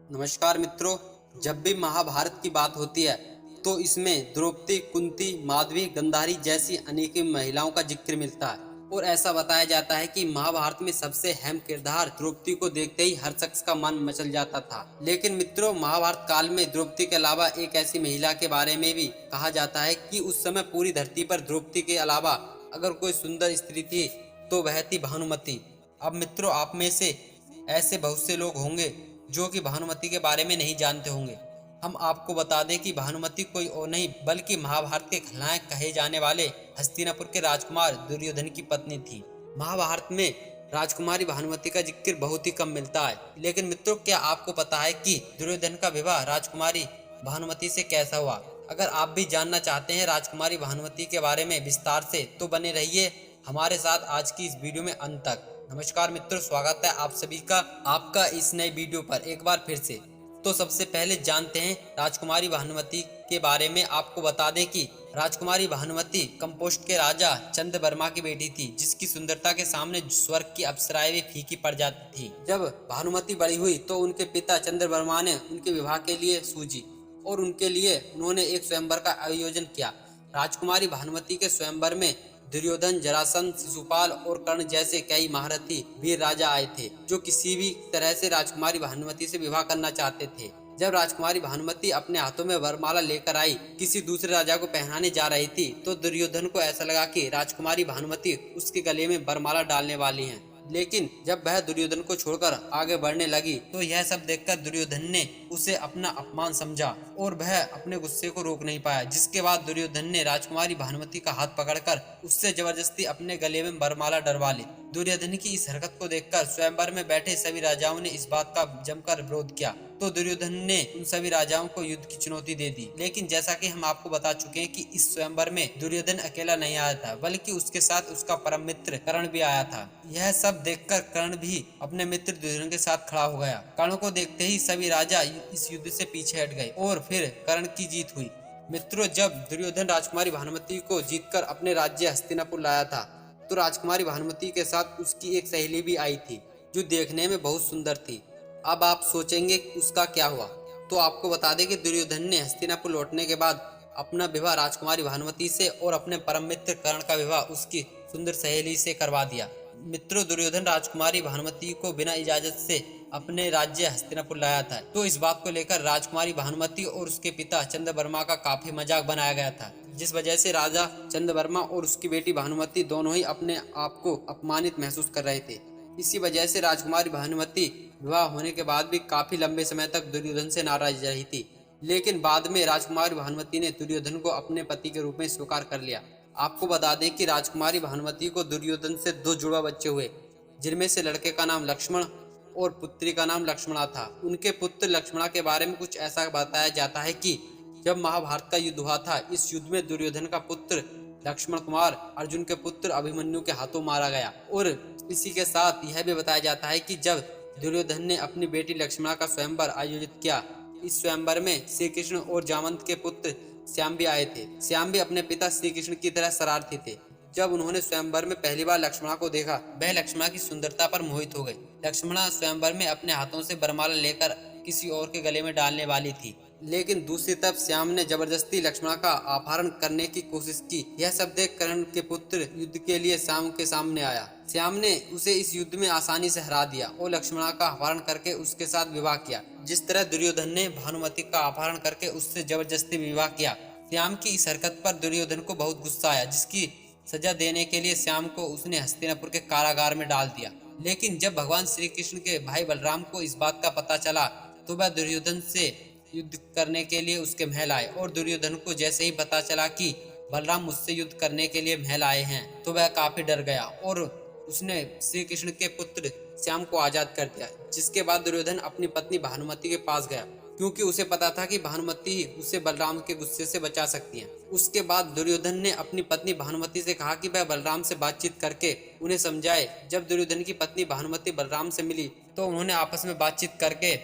नमस्कार मित्रों। जब भी महाभारत की बात होती है तो इसमें द्रौपदी, कुंती, माधवी, गंधारी जैसी अनेक महिलाओं का जिक्र मिलता है और ऐसा बताया जाता है कि महाभारत में सबसे अहम किरदार द्रौपदी को देखते ही हर शख्स का मन मचल जाता था। लेकिन मित्रों, महाभारत काल में द्रौपदी के अलावा एक ऐसी महिला के बारे में भी कहा जाता है कि उस समय पूरी धरती पर द्रौपदी के अलावा अगर कोई सुंदर स्त्री थी तो वह थी भानुमति। अब मित्रों, आप में से ऐसे बहुत से लोग होंगे जो कि भानुमति के बारे में नहीं जानते होंगे। हम आपको बता दें कि भानुमति कोई और नहीं बल्कि महाभारत के खलनायक कहे जाने वाले हस्तिनापुर के राजकुमार दुर्योधन की पत्नी थी। महाभारत में राजकुमारी भानुमति का जिक्र बहुत ही कम मिलता है। लेकिन मित्रों, क्या आपको पता है कि दुर्योधन का विवाह राजकुमारी भानुमति से कैसा हुआ? अगर आप भी जानना चाहते हैं राजकुमारी भानुमति के बारे में विस्तार से, तो बने रहिए हमारे साथ आज की इस वीडियो में अंत तक। नमस्कार मित्रों, स्वागत है आप सभी का आपका इस नए वीडियो पर एक बार फिर से। तो सबसे पहले जानते हैं राजकुमारी भानुमति के बारे में। आपको बता दें कि राजकुमारी भानुमति कंपोस्ट के राजा चंद्रवर्मा की बेटी थी, जिसकी सुंदरता के सामने स्वर्ग की अप्सराएं भी फीकी पड़ जाती थी। जब भानुमति बड़ी हुई तो उनके पिता चंद्रवर्मा ने उनके विवाह के लिए सूझी और उनके लिए उन्होंने एक स्वयंवर का आयोजन किया। राजकुमारी भानुमति के स्वयंवर में दुर्योधन, जरासंध, शिशुपाल और कर्ण जैसे कई महारथी वीर राजा आए थे, जो किसी भी तरह से राजकुमारी भानुमति से विवाह करना चाहते थे। जब राजकुमारी भानुमति अपने हाथों में वरमाला लेकर आई, किसी दूसरे राजा को पहनाने जा रही थी, तो दुर्योधन को ऐसा लगा कि राजकुमारी भानुमति उसके गले में वरमाला डालने वाली हैं। लेकिन जब वह दुर्योधन को छोड़कर आगे बढ़ने लगी तो यह सब देखकर दुर्योधन ने उसे अपना अपमान समझा और वह अपने गुस्से को रोक नहीं पाया। जिसके बाद दुर्योधन ने राजकुमारी भानुमति का हाथ पकड़कर उससे जबरदस्ती अपने गले में वरमाला डलवा ली। दुर्योधन की इस हरकत को देखकर स्वयंवर में बैठे सभी राजाओं ने इस बात का जमकर विरोध किया, तो दुर्योधन ने उन सभी राजाओं को युद्ध की चुनौती दे दी। लेकिन जैसा कि हम आपको बता चुके हैं कि इस स्वयंवर में दुर्योधन अकेला नहीं आया था, बल्कि उसके साथ उसका परम मित्र कर्ण भी आया था। यह सब देखकर कर्ण भी अपने मित्र दुर्योधन के साथ खड़ा हो गया। कर्ण को देखते ही सभी राजा इस युद्ध से पीछे हट गए और फिर कर्ण की जीत हुई। मित्रों, जब दुर्योधन राजकुमारी भानुमति को जीतकर अपने राज्य हस्तिनापुर लाया था, तो राजकुमारी भानुमति के साथ उसकी एक सहेली भी आई थी, जो देखने में बहुत सुंदर थी। अब आप सोचेंगे उसका क्या हुआ, तो आपको बता दें कि दुर्योधन ने हस्तिनापुर लौटने के बाद अपना विवाह राजकुमारी भानुमति से और अपने परम मित्र कर्ण का विवाह उसकी सुंदर सहेली से करवा दिया। मित्रों, दुर्योधन राजकुमारी भानुमति को बिना इजाजत से अपने राज्य हस्तिनापुर लाया था, तो इस बात को लेकर राजकुमारी भानुमति और उसके पिता चंद्रवर्मा का काफी मजाक बनाया गया था, जिस वजह से राजा चंद्रवर्मा और उसकी बेटी भानुमति दोनों ही अपने आप को अपमानित महसूस कर रहे थे। इसी वजह से राजकुमारी भानुमति विवाह होने के बाद भी काफी लंबे समय तक दुर्योधन से नाराज रही थी। लेकिन बाद में राजकुमारी भानुमति ने दुर्योधन को अपने पति के रूप में स्वीकार कर लिया। आपको बता दें कि राजकुमारी भानुमति को दुर्योधन से 2 जुड़वा बच्चे हुए, जिनमें से लड़के का नाम लक्ष्मण और पुत्री का नाम लक्ष्मणा था। उनके पुत्र लक्ष्मणा के बारे में कुछ ऐसा बताया जाता है कि जब महाभारत का युद्ध हुआ था, इस युद्ध में दुर्योधन का पुत्र लक्ष्मण कुमार अर्जुन के पुत्र अभिमन्यु के हाथों मारा गया। और इसी के साथ यह भी बताया जाता है कि जब दुर्योधन ने अपनी बेटी लक्ष्मणा का स्वयंवर आयोजित किया, इस स्वयंवर में श्री कृष्ण और जामवंत के पुत्र श्याम भी आए थे। श्याम भी अपने पिता श्री कृष्ण की तरह शरारती थे। जब उन्होंने स्वयंवर में पहली बार लक्ष्मणा को देखा, वह लक्ष्मणा की सुंदरता पर मोहित हो गई। लक्ष्मणा स्वयंवर में अपने हाथों से वरमाला लेकर किसी और के गले में डालने वाली थी, लेकिन दूसरी तरफ श्याम ने जबरदस्ती लक्ष्मणा का अपहरण करने की कोशिश की। यह सब देख कर्ण के पुत्र युद्ध के लिए श्याम के सामने आया। श्याम ने उसे इस युद्ध में आसानी से हरा दिया और लक्ष्मणा का अपहरण करके उसके साथ विवाह किया। जिस तरह दुर्योधन ने भानुमति का अपहरण करके उससे जबरदस्ती विवाह किया। श्याम की इस हरकत पर दुर्योधन को बहुत गुस्सा आया, जिसकी सजा देने के लिए श्याम को उसने हस्तिनापुर के कारागार में डाल दिया। लेकिन जब भगवान श्री कृष्ण के भाई बलराम को इस बात का पता चला, तो वह दुर्योधन से युद्ध करने के लिए उसके महल आए। और दुर्योधन को जैसे ही पता चला कि बलराम मुझसे युद्ध करने के लिए महल आए हैं, तो वह काफी डर गया और उसने श्री कृष्ण के पुत्र श्याम को आजाद कर दिया। जिसके बाद दुर्योधन अपनी पत्नी भानुमति के पास गया, क्योंकि उसे पता था कि भानुमति ही उसे बलराम के गुस्से से बचा सकती है। उसके बाद दुर्योधन ने अपनी पत्नी भानुमति से कहा कि वह बलराम से बातचीत करके उन्हें समझाए। जब दुर्योधन की पत्नी भानुमति बलराम से मिली, तो उन्होंने आपस में बातचीत करके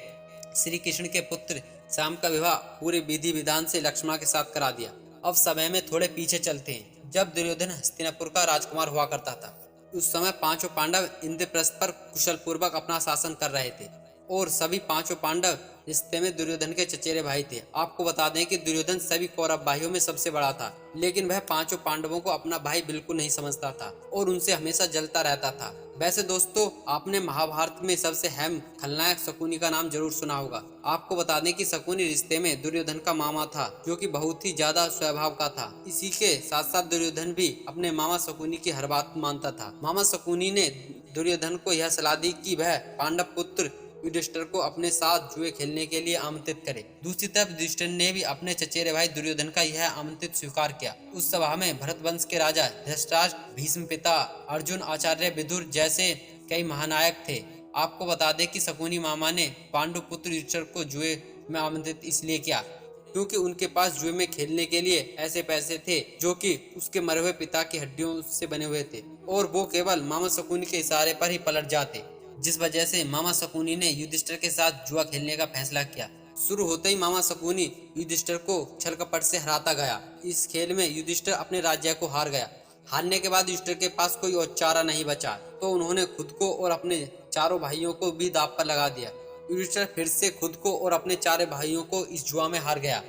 श्री कृष्ण के पुत्र श्याम का विवाह पूरे विधि विधान से लक्ष्मणा के साथ करा दिया। अब समय में थोड़े पीछे चलते हैं, जब दुर्योधन हस्तिनापुर का राजकुमार हुआ करता था। उस समय 5 पांडव इंद्रप्रस्थ पर कुशल पूर्वक अपना शासन कर रहे थे। और सभी पांचों पांडव रिश्ते में दुर्योधन के चचेरे भाई थे। आपको बता दें कि दुर्योधन सभी कौरव भाइयों में सबसे बड़ा था, लेकिन वह पांचों पांडवों को अपना भाई बिल्कुल नहीं समझता था और उनसे हमेशा जलता रहता था। वैसे दोस्तों, आपने महाभारत में सबसे अहम खलनायक शकुनी का नाम जरूर सुना होगा। आपको बता दें कि शकुनी रिश्ते में दुर्योधन का मामा था, जो कि बहुत ही ज्यादा स्वभाव का था। इसी के साथ साथ दुर्योधन भी अपने मामा शकुनी की हर बात मानता था। मामा शकुनी ने दुर्योधन को यह सलाह दी कि वह पांडव पुत्र युधिष्ठिर को अपने साथ जुए खेलने के लिए आमंत्रित करे। दूसरी तरफ युधिष्ठिर ने भी अपने चचेरे भाई दुर्योधन का यह आमंत्रित स्वीकार किया। उस सभा में भरत वंश के राजा धृतराष्ट्र, भीष्म पिता, अर्जुन, आचार्य विदुर जैसे कई महानायक थे। आपको बता दें कि शकुनी मामा ने पांडु पुत्र युधिष्ठिर को जुए में आमंत्रित इसलिए किया क्योंकि उनके पास जुए में खेलने के लिए ऐसे पैसे थे जो कि उसके मरे हुए पिता की हड्डियों से बने हुए थे और वो केवल मामा शकुनी के इशारे पर ही पलट जाते, जिस वजह से मामा शकुनी ने युधिष्ठिर के साथ जुआ खेलने का फैसला किया। शुरू होते ही मामा शकुनी युधिष्ठिर को छल कपट से हराता गया। इस खेल में युधिष्ठिर अपने राज्य को हार गया। हारने के बाद युधिष्ठिर के पास कोई और चारा नहीं बचा, तो उन्होंने खुद को और अपने चारों भाइयों को भी दांव पर लगा दिया। युधिष्ठिर फिर से खुद को और अपने चारों भाइयों को इस जुआ में हार गया।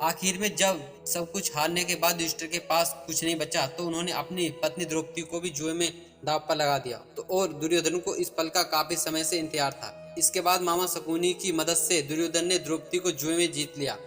आखिर में जब सब कुछ हारने के बाद युधिष्ठिर के पास कुछ नहीं बचा, तो उन्होंने अपनी पत्नी द्रौपदी को भी जुए में दांव पर लगा दिया। तो और दुर्योधन को इस पल का काफी समय से इंतजार था। इसके बाद मामा शकुनी की मदद से दुर्योधन ने द्रौपदी को जुए में जीत लिया।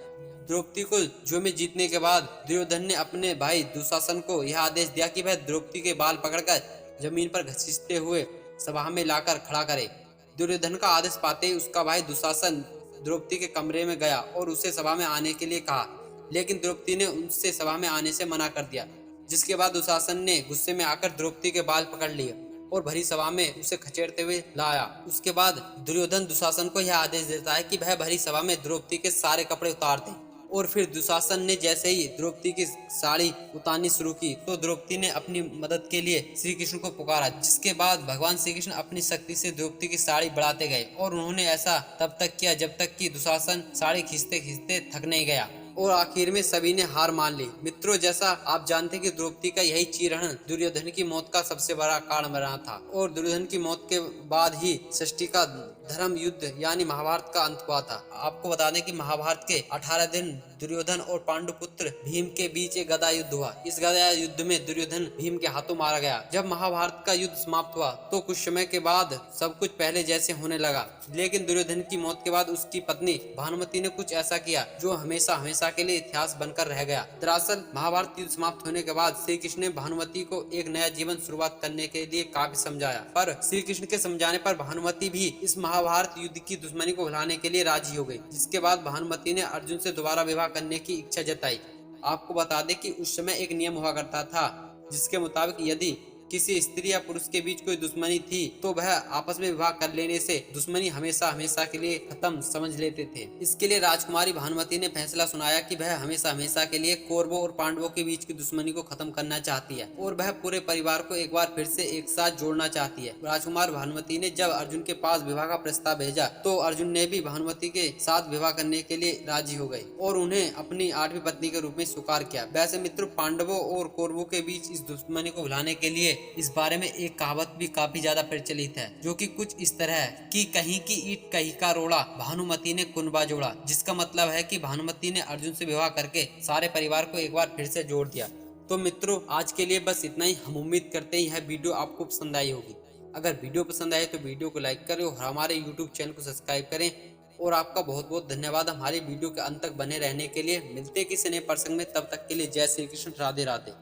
द्रौपदी को जुए में जीतने के बाद दुर्योधन ने अपने भाई दुशासन को यह आदेश दिया कि वह द्रौपदी के बाल पकड़कर जमीन पर घसीटते हुए सभा में लाकर खड़ा करे। दुर्योधन का आदेश पाते ही उसका भाई दुशासन द्रौपदी के कमरे में गया और उसे सभा में आने के लिए कहा, लेकिन द्रौपदी ने उनसे सभा में आने से मना कर दिया। जिसके बाद दुशासन ने गुस्से में आकर द्रौपदी के बाल पकड़ लिए और भरी सभा में उसे खचेड़ते हुए लाया। उसके बाद दुर्योधन दुशासन को यह आदेश देता है कि वह भरी सभा में द्रौपदी के सारे कपड़े उतार दे। और फिर दुशासन ने जैसे ही द्रौपदी की साड़ी उतारनी शुरू की, तो द्रौपदी ने अपनी मदद के लिए श्री कृष्ण को पुकारा। जिसके बाद भगवान श्री कृष्ण अपनी शक्ति से द्रौपदी की साड़ी बढ़ाते गए और उन्होंने ऐसा तब तक किया जब तक कि दुशासन साड़ी खींचते खींचते थक नहीं गया और आखिर में सभी ने हार मान ली। मित्रों, जैसा आप जानते हैं कि द्रौपदी का यही चीरहरण दुर्योधन की मौत का सबसे बड़ा कारण बना था और दुर्योधन की मौत के बाद ही षष्ठी का धर्म युद्ध यानी महाभारत का अंत हुआ था। आपको बता दें कि महाभारत के 18 दिन दुर्योधन और पांडुपुत्र भीम के बीच एक गदा युद्ध हुआ। इस गदा युद्ध में दुर्योधन भीम के हाथों मारा गया। जब महाभारत का युद्ध समाप्त हुआ तो कुछ समय के बाद सब कुछ पहले जैसे होने लगा, लेकिन दुर्योधन की मौत के बाद उसकी पत्नी भानुमति ने कुछ ऐसा किया जो हमेशा हमेशा के लिए इतिहास बनकर रह गया। दरअसल महाभारत युद्ध समाप्त होने के बाद श्री कृष्ण ने भानुमति को एक नया जीवन शुरुआत करने के लिए काफी समझाया, पर श्री कृष्ण के समझाने पर भानुमति भी इस महाभारत युद्ध की दुश्मनी को भुलाने के लिए राजी हो गई। जिसके बाद भानुमति ने अर्जुन से दोबारा विवाह करने की इच्छा जताई। आपको बता दें कि उस समय एक नियम हुआ करता था जिसके मुताबिक यदि किसी स्त्री या पुरुष के बीच कोई दुश्मनी थी तो वह आपस में विवाह कर लेने से दुश्मनी हमेशा हमेशा के लिए खत्म समझ लेते थे। इसके लिए राजकुमारी भानुमति ने फैसला सुनाया कि वह हमेशा हमेशा के लिए कौरवों और पांडवों के बीच की दुश्मनी को खत्म करना चाहती है और वह पूरे परिवार को एक बार फिर से एक साथ जोड़ना चाहती है। राजकुमार भानुमति ने जब अर्जुन के पास विवाह का प्रस्ताव भेजा तो अर्जुन ने भी भानुमति के साथ विवाह करने के लिए राजी हो गए और उन्हें अपनी 8वीं पत्नी के रूप में स्वीकार किया। वैसे मित्रों, पांडवों और कौरवों के बीच इस दुश्मनी को भुलाने के लिए इस बारे में एक कहावत भी काफी ज्यादा प्रचलित है, जो कि कुछ इस तरह है कि कहीं की ईंट कहीं का रोड़ा, भानुमति ने कुनबा जोड़ा। जिसका मतलब है कि भानुमति ने अर्जुन से विवाह करके सारे परिवार को एक बार फिर से जोड़ दिया। तो मित्रों, आज के लिए बस इतना ही। हम उम्मीद करते हैं यह वीडियो आपको पसंद आई होगी। अगर वीडियो पसंद आए तो वीडियो को लाइक करें और हमारे यूट्यूब चैनल को सब्सक्राइब करें। और आपका बहुत बहुत धन्यवाद हमारे वीडियो के अंत तक बने रहने के लिए। मिलते किसी नए प्रसंग में, तब तक के लिए जय श्री कृष्ण, राधे राधे।